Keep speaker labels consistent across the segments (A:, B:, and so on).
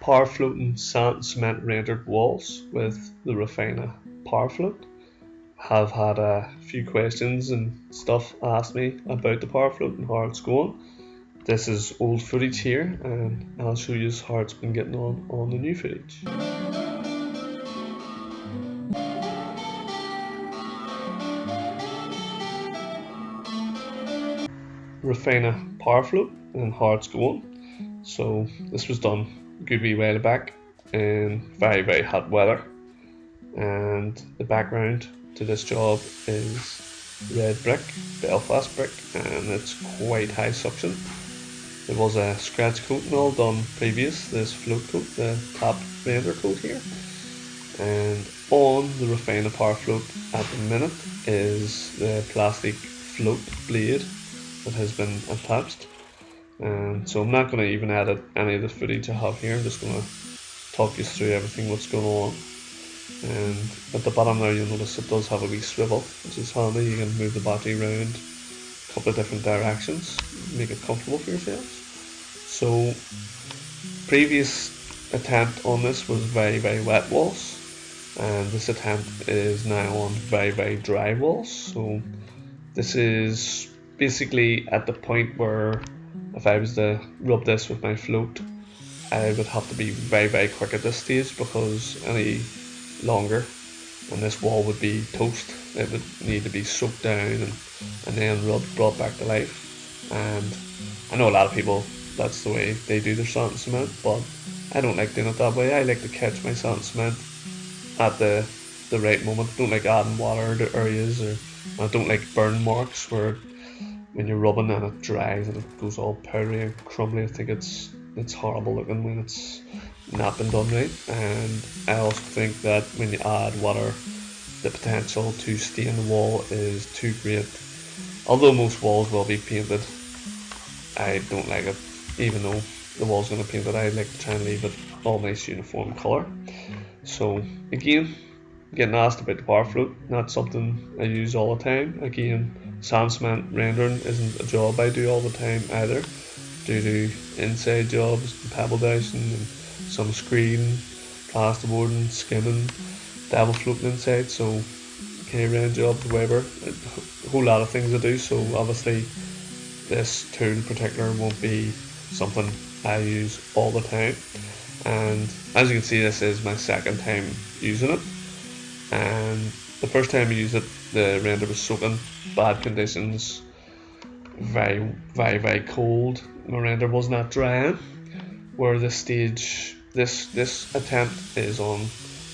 A: power floating sand and cement rendered walls with the Refina powerfloat. Have had a few questions and stuff asked me about the powerfloat and how it's going. This is old footage here, and I'll show you how it's been getting on the new footage. Refina powerfloat and how it's going. So this was done a good wee while back in very hot weather, and the background to this job is red brick, Belfast brick, and it's quite high suction. There was a scratch coat and all done previous, this float coat, the top render coat here. And on the Refina powerfloat at the minute is the plastic float blade that has been attached. And so I'm not going to even edit any of the footage I have here. I'm just going to talk you through everything what's going on. And at the bottom there you'll notice it does have a wee swivel, which is handy. You can move the battery around a couple of different directions, make it comfortable for yourselves. So previous attempt on this was very wet walls, and this attempt is now on very dry walls. So this is basically at the point where if I was to rub this with my float, I would have to be very quick at this stage, because any longer and this wall would be toast. It would need to be soaked down and then brought back to life. And I know a lot of people, that's the way they do their sand and cement, but I don't like doing it that way. I like to catch my sand and cement at the right moment. I don't like adding water to areas, or I don't like burn marks where when you're rubbing and it dries and it goes all powdery and crumbly. I think it's horrible looking when it's not been done right. And I also think that when you add water, the potential to stain the wall is too great. Although most walls will be painted, I don't like it. Even though the wall's going to paint it, I like to try and leave it all nice uniform colour. So again, getting asked about the powerfloat, not something I use all the time. Again, sand cement rendering isn't a job I do all the time either, due to inside jobs, pebble dicing and some screen, plasterboarding, skimming, devil floating inside, so K-rain jobs, whatever, a whole lot of things I do. So obviously this tool in particular won't be something I use all the time. And as you can see, this is my second time using it, and the first time I used it, the render was soaking, bad conditions, very cold. My render was not drying. Where this stage, this attempt is on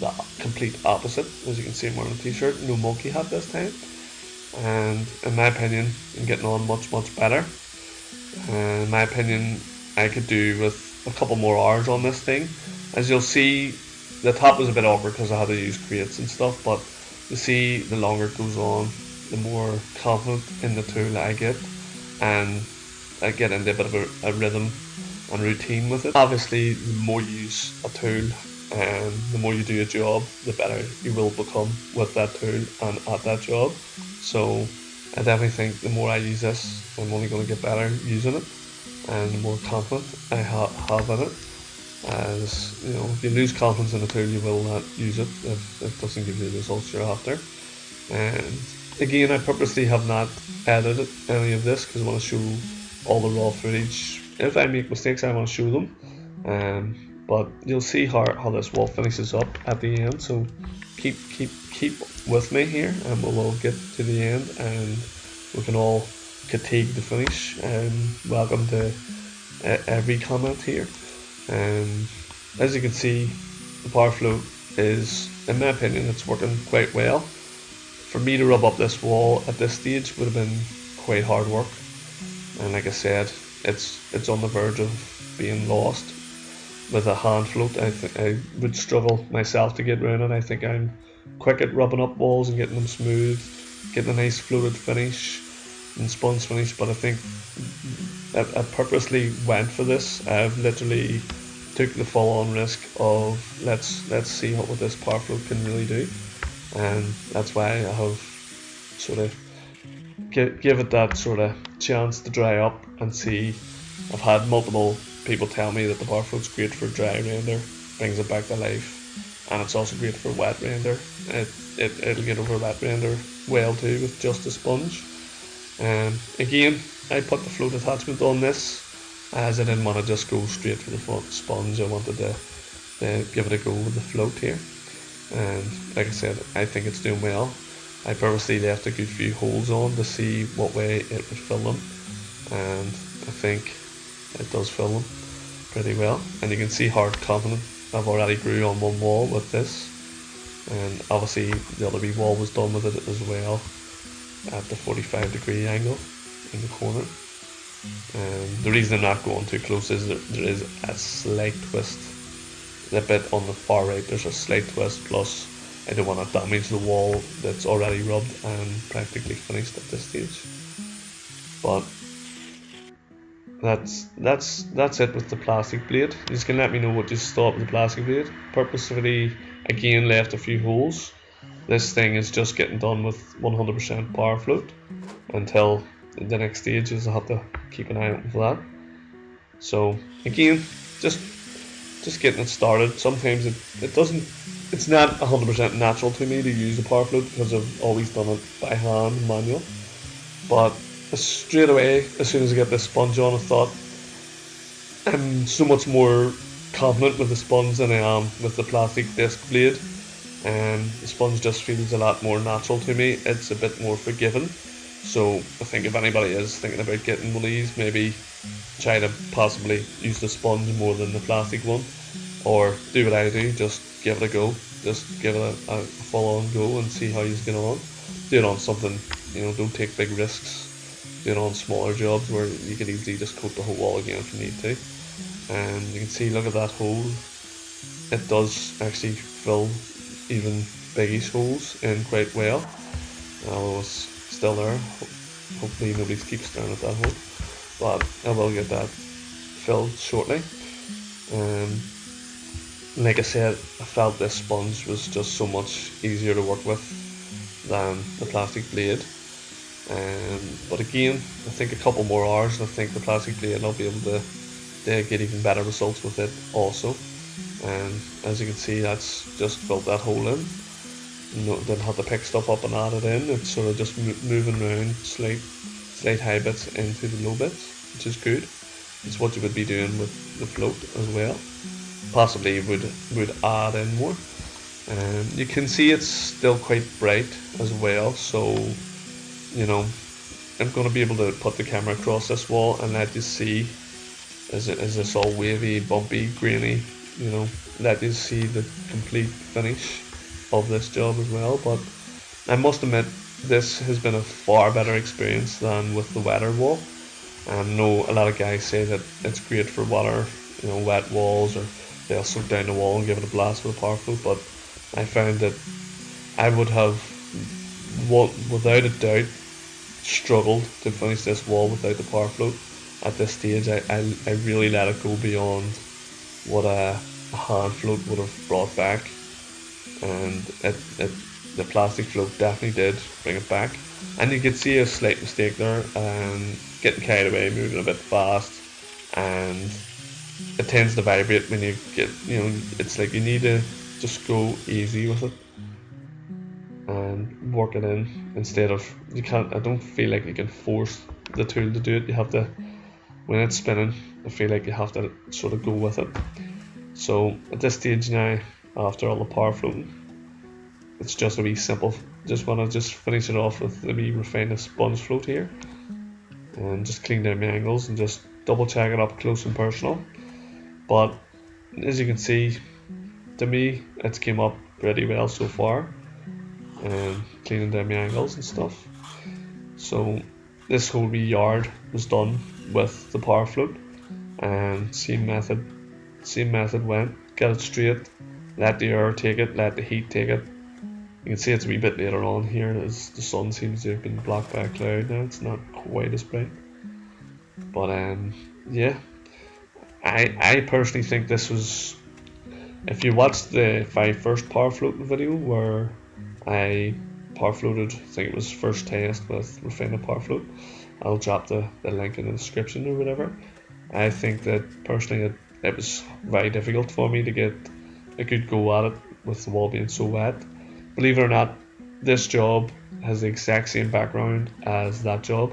A: the complete opposite. As you can see, I'm wearing a t-shirt, no monkey hat this time, and in my opinion, I'm getting on much better. And in my opinion, I could do with a couple more hours on this thing. As you'll see, the top was a bit awkward because I had to use crates and stuff, but you see, the longer it goes on, the more confident in the tool I get, and I get into a bit of a rhythm and routine with it. Obviously, the more you use a tool and the more you do a job, the better you will become with that tool and at that job. So I definitely think the more I use this, I'm only going to get better using it, and the more confident I have in it. As you know, if you lose confidence in the tool, you will not use it if it doesn't give you the results you're after. And again, I purposely have not edited any of this because I want to show all the raw footage. If I make mistakes, I want to show them. But you'll see how this wall finishes up at the end. So keep with me here, and we'll get to the end, and we can all critique the finish. Welcome to every comment here. As you can see, the powerfloat is, in my opinion, it's working quite well. For me to rub up this wall at this stage would have been quite hard work, and like I said, it's on the verge of being lost. With a hand float, I would struggle myself to get around it. I think I'm quick at rubbing up walls and getting them smooth, getting a nice floated finish and sponge finish, but I think I purposely went for this. I've literally took the full-on risk of let's see what this powerfloat can really do, and that's why I have sort of give it that sort of chance to dry up and see. I've had multiple people tell me that the power float's great for dry render, brings it back to life, and it's also great for wet render. It'll get over wet render well too with just a sponge. Again, I put the float attachment on this as I didn't want to just go straight for the sponge. I wanted to give it a go with the float here, and like I said, I think it's doing well. I purposely left a good few holes on to see what way it would fill them, and I think it does fill them pretty well. And you can see how confident I've already grew on one wall with this, and obviously the other wee wall was done with it as well at the 45-degree angle in the corner. And the reason I'm not going too close is that there is a slight twist. A bit on the far right, there's a slight twist, plus I don't want to damage the wall that's already rubbed and practically finished at this stage. But that's it with the plastic blade. You just can let me know what you thought of the plastic blade. Purposefully again left a few holes. This thing is just getting done with 100% power float until the next stage is. I'll have to keep an eye out for that. So again, just getting it started. Sometimes it's not 100% natural to me to use a power float because I've always done it by hand, manual. But straight away, as soon as I get this sponge on, I thought I'm so much more confident with the sponge than I am with the plastic disc blade. And the sponge just feels a lot more natural to me. It's a bit more forgiving. So I think if anybody is thinking about getting one of these, maybe try to possibly use the sponge more than the plastic one, or do what I do, just give it a go, just give it a full on go and see how you get on. Do it on something, don't take big risks. Do it on smaller jobs where you can easily just coat the whole wall again if you need to. And you can see, look at that hole, it does actually fill even biggish holes in quite well. Although it's still there, hopefully nobody keeps staring at that hole, but I will get that filled shortly. Like I said, I felt this sponge was just so much easier to work with than the plastic blade. But again, I think a couple more hours and I think the plastic blade I'll be able to get even better results with it also. And as you can see, that's just filled that hole in. Didn't have to pick stuff up and add it in. It's sort of just moving around slight high bits into the low bits, which is good. It's what you would be doing with the float as well. Possibly you would add in more. You can see it's still quite bright as well, so I'm going to be able to put the camera across this wall and let you see, is this all wavy, bumpy, grainy, let you see the complete finish of this job as well. But I must admit, this has been a far better experience than with the wetter wall. I know a lot of guys say that it's great for water, wet walls, or they'll soak down the wall and give it a blast with a power float, but I found that I would have, without a doubt, struggled to finish this wall without the power float. At this stage, I really let it go beyond what a hand float would have brought back, and the plastic float definitely did bring it back. And you can see a slight mistake there, and getting carried away, moving a bit fast, and it tends to vibrate when you get, it's like you need to just go easy with it and work it in instead of, I don't feel like you can force the tool to do it. You have to, when it's spinning, I feel like you have to sort of go with it. So at this stage now, after all the power floating, it's just a wee simple, just want to finish it off with the wee Refina sponge float here, and just clean down my angles and just double check it up close and personal. But as you can see, to me it's came up pretty well so far, and cleaning down my angles and stuff. So this whole wee yard was done with the power float, and same method went, get it straight, let the air take it, let the heat take it. You can see it's a wee bit later on here as the sun seems to have been blocked by a cloud now, it's not quite as bright. But yeah, I personally think this was, if you watched the my first power floating video where I power floated, I think it was first test with Refina power float, I'll drop the link in the description or whatever. I think that personally it was very difficult for me to get a good go at it with the wall being so wet. Believe it or not, this job has the exact same background as that job.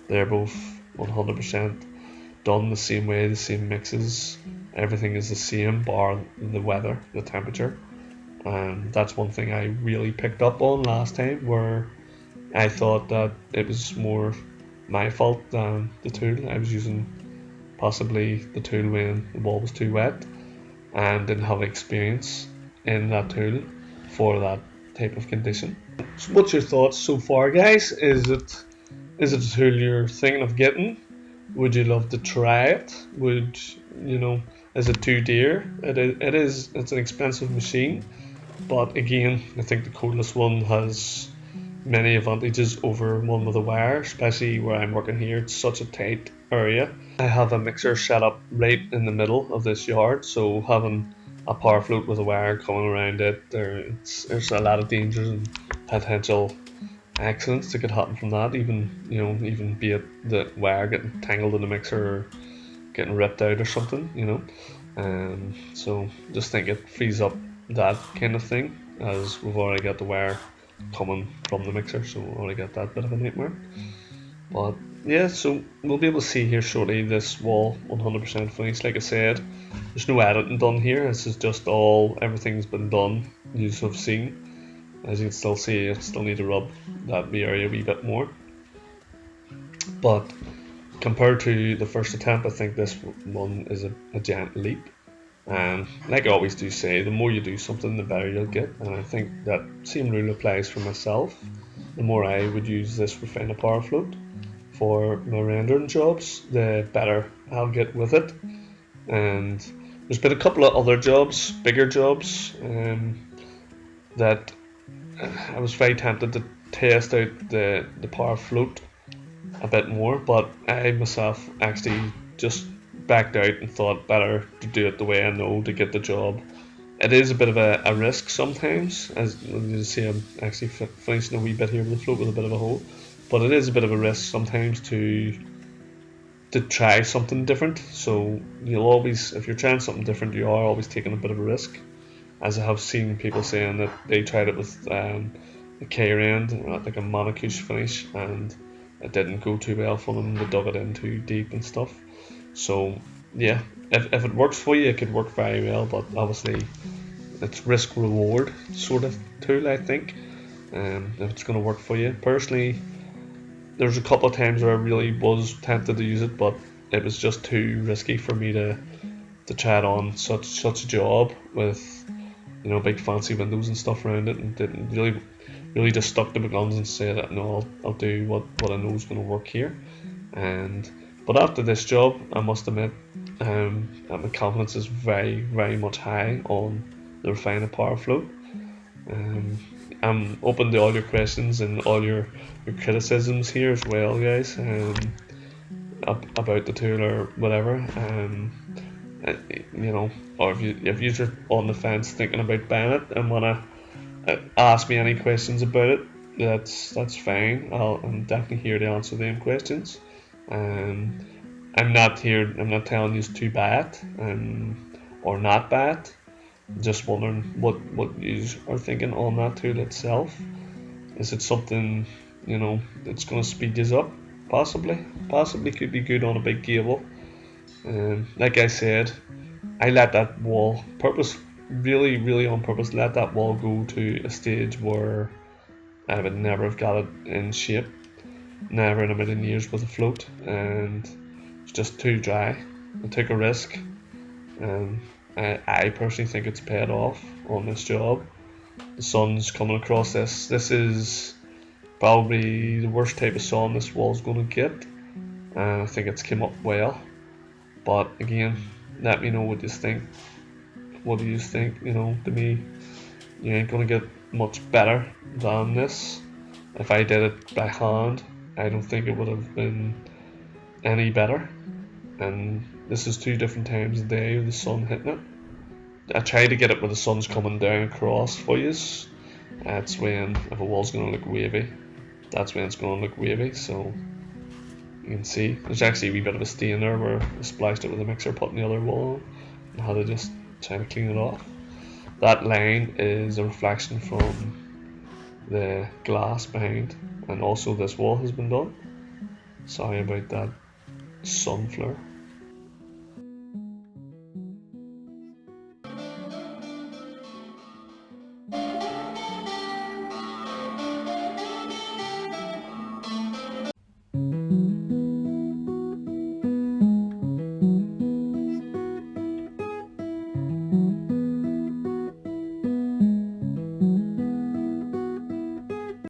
A: They're both 100% done the same way, the same mixes. Everything is the same, bar the weather, the temperature. And that's one thing I really picked up on last time, where I thought that it was more my fault than the tool. I was using possibly the tool when the wall was too wet and didn't have experience in that tool for that type of condition. So what's your thoughts so far, guys? Is it a tool you're thinking of getting? Would you love to try it? Would you know? Is it too dear? It is. It's an expensive machine, but again, I think the cordless one has many advantages over one with a wire, especially where I'm working here. It's such a tight area. I have a mixer set up right in the middle of this yard, so having a power float with a wire coming around it, there's a lot of dangers and potential accidents that could happen from that. Even be it the wire getting tangled in the mixer or getting ripped out or something. So just think it frees up that kind of thing, as we've already got the wire coming from the mixer, so we've already got that bit of a nightmare. But yeah, so we'll be able to see here shortly this wall 100% finished. Like I said, there's no editing done here. This is just everything's been done. You have seen. As you can still see, I still need to rub that area a wee bit more. But compared to the first attempt, I think this one is a giant leap. And like I always do say, the more you do something, the better you'll get. And I think that same rule applies for myself. The more I would use this Refina power float for my rendering jobs, the better I'll get with it. And there's been a couple of other jobs, bigger jobs, that I was very tempted to test out the power float a bit more, but I myself actually just backed out and thought better to do it the way I know to get the job. It is a bit of a risk sometimes, as you see I'm actually finishing a wee bit here with the float with a bit of a hole, but it is a bit of a risk sometimes to try something different. So you'll always, if you're trying something different, you are always taking a bit of a risk, as I have seen people saying that they tried it with a K-rend, like a manicure finish, and it didn't go too well for them. They dug it in too deep and stuff. So yeah, if it works for you, it could work very well, but obviously it's risk reward sort of tool, I think. If it's going to work for you. Personally, there's a couple of times where I really was tempted to use it, but it was just too risky for me to try it on such a job with big fancy windows and stuff around it, and didn't really just stuck to my guns and said no, I'll do what I know is going to work here. But after this job, I must admit that my confidence is very, very much high on the Refina power float. I'm open to all your questions and all your criticisms here as well, guys, about the tool or whatever. Or if you're on the fence thinking about buying it and wanna ask me any questions about it, that's fine. I'm definitely here to answer them questions. I'm not telling you to buy it or not buy it. Just wondering what you are thinking on that tool itself. Is it something that's going to speed you up? Possibly could be good on a big cable. Like I said, I let that wall really on purpose, let that wall go to a stage where I would never have got it in shape, never in a million years with a float, and it's just too dry. I took a risk, and I personally think it's paid off on this job. The sun's coming across this. This is probably the worst type of sun this wall's going to get. I think it's came up well. But again, let me know what you think. What do you think? To me, you ain't going to get much better than this. If I did it by hand, I don't think it would have been any better. And this is 2 different times a day with the sun hitting it. I try to get it where the sun's coming down across for you. That's when, if a wall's going to look wavy, that's when it's going to look wavy. So You can see there's actually a wee bit of a stain there where I splashed it with a mixer, putting the other wall on, and had to just try to clean it off. That line is a reflection from the glass behind, and also this wall has been done. Sorry about that sun flare.